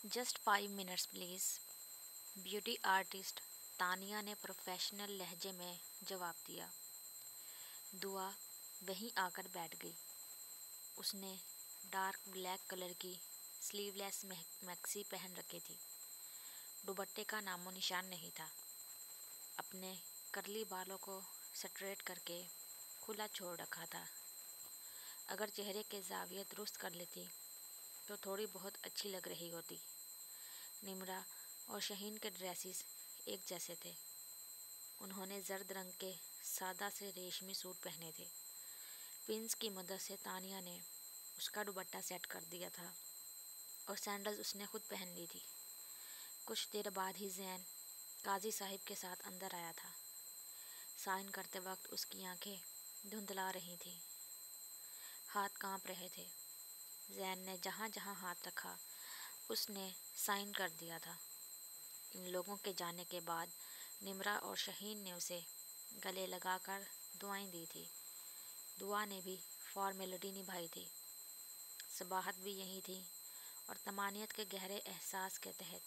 Just 5 minutes please. Beauty artist Tania ने professional लहजे में जवाब दिया। दुआ वहीं आकर बैठ गई। उसने डार्क ब्लैक कलर की स्लीवलेस मैक्सी पहन रखी थी। दुपट्टे का नामो निशान नहीं था। अपने कर्ली बालों को स्ट्रेट करके खुला छोड़ रखा था। अगर चेहरे के ज़ाविये दुरुस्त कर लेती तो थोड़ी बहुत अच्छी लग रही होती। निम्रा और शहीन के ड्रेसेस एक जैसे थे। उन्होंने जर्द रंग के सादा से रेशमी सूट पहने थे। पिंस की मदद से तानिया ने उसका दुपट्टा सेट कर दिया था और सैंडल्स उसने खुद पहन ली थी। कुछ देर बाद ही जैन काजी साहिब के साथ अंदर आया था। साइन करते वक्त उसकी आंखें धुंधला रही थीं। हाथ कांप रहे थे। जैन ने जहाँ जहाँ हाथ रखा उसने साइन कर दिया था। इन लोगों के जाने के बाद निम्रा और शहीन ने उसे गले लगाकर दुआएं दी थी। दुआ ने भी फॉर्मेलिटी निभाई थी। सबाहत भी यही थी और तमानियत के गहरे एहसास के तहत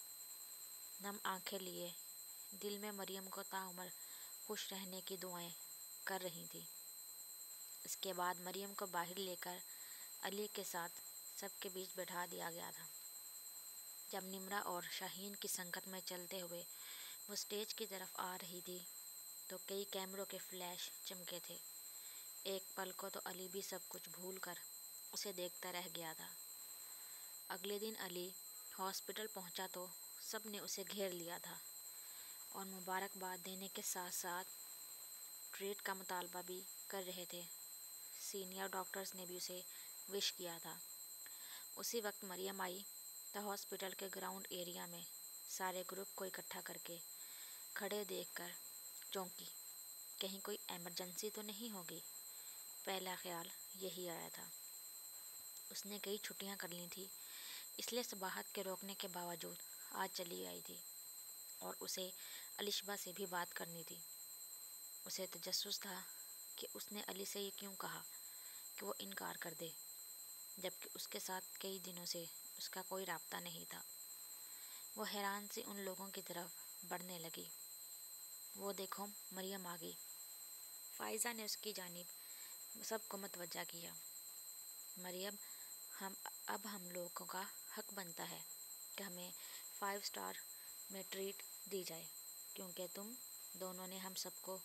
नम आंखें लिए दिल में मरियम को ताउम्र खुश रहने की दुआएं कर रही थी। इसके बाद मरियम को बाहर लेकर अली के साथ सबके बीच बैठा दिया गया था। जब निम्रा और शाहीन की संगत में चलते हुए वो स्टेज की तरफ आ रही थी तो कई कैमरों के फ्लैश चमके थे। एक पल को तो अली भी सब कुछ भूलकर उसे देखता रह गया था। अगले दिन अली हॉस्पिटल पहुंचा तो सब ने उसे घेर लिया था और मुबारकबाद देने के साथ साथ ट्रीट का मुतालबा भी कर रहे थे। सीनियर डॉक्टर्स ने भी उसे विश किया था। उसी वक्त मरियम आई तो हॉस्पिटल के ग्राउंड एरिया में सारे ग्रुप को इकट्ठा करके खड़े देखकर चौंकी। कहीं कोई एमरजेंसी तो नहीं होगी, पहला ख्याल यही आया था। उसने कई छुट्टियां कर ली थी, इसलिए सबाहत के रोकने के बावजूद आज चली आई थी और उसे अलिशबा से भी बात करनी थी। उसे तजस्सुस था कि उसने अली से ये क्यों कहा कि वो इनकार कर दे, जबकि उसके साथ कई दिनों से उसका कोई राब्ता नहीं था। वो हैरान सी उन लोगों की तरफ बढ़ने लगी। वो देखो मरियम आ गई। फ़ाइज़ा ने उसकी जानिब सबको मतवज्जा किया। मरियम, हम लोगों का हक बनता है कि हमें 5 स्टार में ट्रीट दी जाए, क्योंकि तुम दोनों ने हम सबको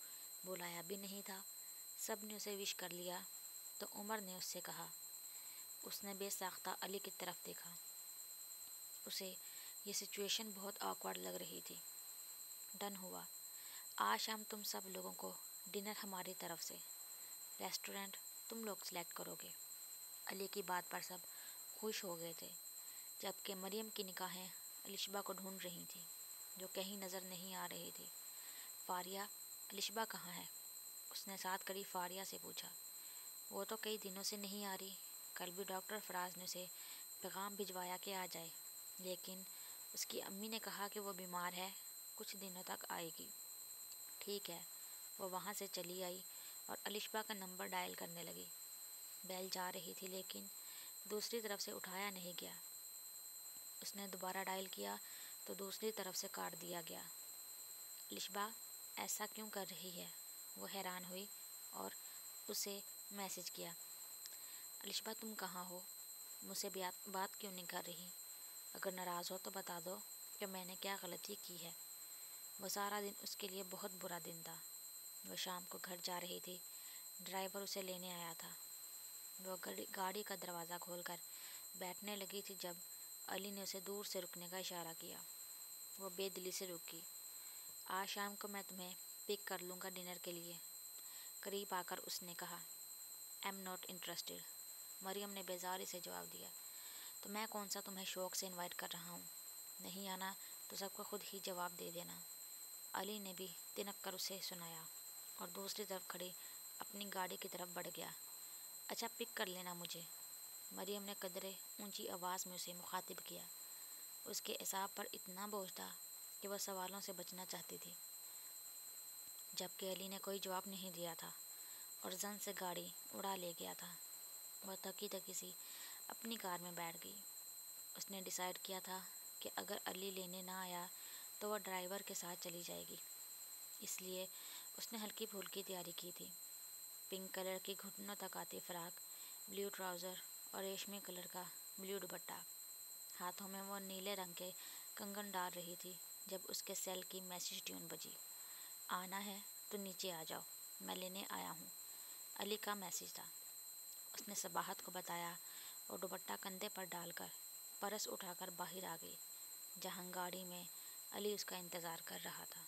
बुलाया भी नहीं था। सब ने उसे विश कर लिया तो उमर ने उससे कहा। उसने बेसाख्ता अली की तरफ देखा। उसे ये सिचुएशन बहुत ऑकवर्ड लग रही थी। डन हुआ। आज शाम तुम सब लोगों को डिनर हमारी तरफ से। रेस्टोरेंट तुम लोग सेलेक्ट करोगे। अली की बात पर सब खुश हो गए थे, जबकि मरियम की निगाहें अलिशबा को ढूंढ रही थी, जो कहीं नज़र नहीं आ रही थी। फारिया, अलिशबा कहाँ है? उसने साथ खड़ी फारिया से पूछा। वो तो कई दिनों से नहीं आ रही। कल भी डॉक्टर फराज ने उसे पैगाम भिजवाया कि आ जाए, लेकिन उसकी अम्मी ने कहा कि वो बीमार है, कुछ दिनों तक आएगी। ठीक है। वो वहाँ से चली आई और अलिशबा का नंबर डायल करने लगी। बेल जा रही थी लेकिन दूसरी तरफ से उठाया नहीं गया। उसने दोबारा डायल किया तो दूसरी तरफ से काट दिया गया। अलिशबा ऐसा क्यों कर रही है? वो हैरान हुई और उसे मैसेज किया। अलिशबा तुम कहाँ हो? मुझसे बात क्यों नहीं कर रही? अगर नाराज़ हो तो बता दो कि मैंने क्या गलती की है। वो सारा दिन उसके लिए बहुत बुरा दिन था। वो शाम को घर जा रही थी। ड्राइवर उसे लेने आया था। वो गाड़ी का दरवाज़ा खोलकर बैठने लगी थी जब अली ने उसे दूर से रुकने का इशारा किया। वो बेदिली से रुकी। आज शाम को मैं तुम्हें पिक कर लूँगा डिनर के लिए। करीब आकर उसने कहा। I am not interested. Maryam ने बेजारी से जवाब दिया। तो मैं कौन सा तुम्हें शौक़ से इनवाइट कर रहा हूँ? नहीं आना तो सबको खुद ही जवाब दे देना। अली ने भी तिनक कर उसे सुनाया और दूसरी तरफ खड़ी अपनी गाड़ी की तरफ बढ़ गया। अच्छा, पिक कर लेना मुझे। मरियम ने कदरे ऊंची आवाज़ में उसे मुखातिब किया। उसके एसाब पर इतना बोझ था कि वह सवालों से बचना चाहती थी, जबकि अली ने कोई जवाब नहीं दिया था और जन से गाड़ी उड़ा ले गया था। वह थकी थकी सी अपनी कार में बैठ गई। उसने डिसाइड किया था کہ اگر علی لینے نہ آیا تو وہ ڈرائیور کے ساتھ چلی جائے گی، اس لیے اس نے ہلکی پھلکی تیاری کی تھی۔ پنک کلر کی گھٹنوں تک آتی فراک، بلیو ٹراؤزر اور ریشمی کلر کا بلیو دوپٹہ۔ ہاتھوں میں وہ نیلے رنگ کے کنگن ڈال رہی تھی جب اس کے سیل کی میسیج ٹیون بجی۔ آنا ہے تو نیچے آ جاؤ، میں لینے آیا ہوں، علی کا میسیج تھا۔ اس نے صباحت کو بتایا اور دوپٹہ کندھے پر ڈال کر پرس اٹھا کر باہر آ گئی، جہاں گاڑی میں علی اس کا انتظار کر رہا تھا۔